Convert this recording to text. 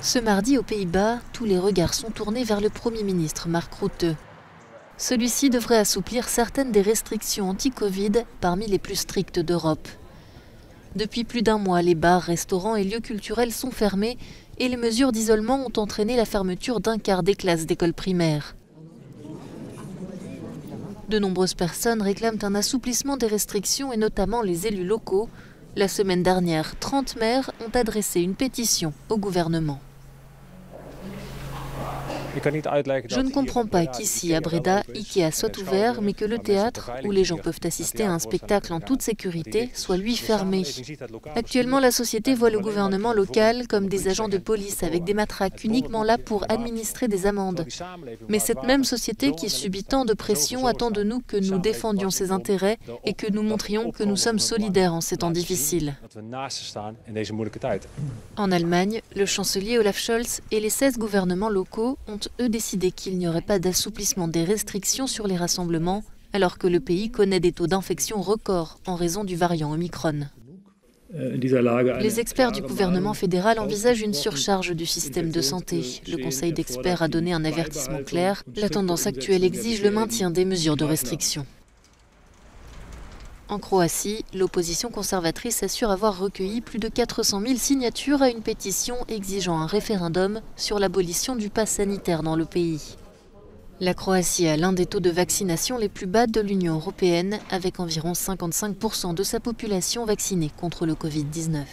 Ce mardi, aux Pays-Bas, tous les regards sont tournés vers le Premier ministre Mark Rutte. Celui-ci devrait assouplir certaines des restrictions anti-Covid parmi les plus strictes d'Europe. Depuis plus d'un mois, les bars, restaurants et lieux culturels sont fermés et les mesures d'isolement ont entraîné la fermeture d'un quart des classes d'école primaire. De nombreuses personnes réclament un assouplissement des restrictions et notamment les élus locaux. La semaine dernière, 30 maires ont adressé une pétition au gouvernement. Je ne comprends pas qu'ici, à Breda, Ikea soit ouvert, mais que le théâtre, où les gens peuvent assister à un spectacle en toute sécurité, soit lui fermé. Actuellement, la société voit le gouvernement local comme des agents de police avec des matraques uniquement là pour administrer des amendes. Mais cette même société qui subit tant de pression attend de nous que nous défendions ses intérêts et que nous montrions que nous sommes solidaires en ces temps difficiles. En Allemagne, le chancelier Olaf Scholz et les 16 gouvernements locaux ont eux décidé qu'il n'y aurait pas d'assouplissement des restrictions sur les rassemblements, alors que le pays connaît des taux d'infection records en raison du variant Omicron. Les experts du gouvernement fédéral envisagent une surcharge du système de santé. Le conseil d'experts a donné un avertissement clair. La tendance actuelle exige le maintien des mesures de restriction. En Croatie, l'opposition conservatrice assure avoir recueilli plus de 400 000 signatures à une pétition exigeant un référendum sur l'abolition du pass sanitaire dans le pays. La Croatie a l'un des taux de vaccination les plus bas de l'Union européenne, avec environ 55% de sa population vaccinée contre le Covid-19.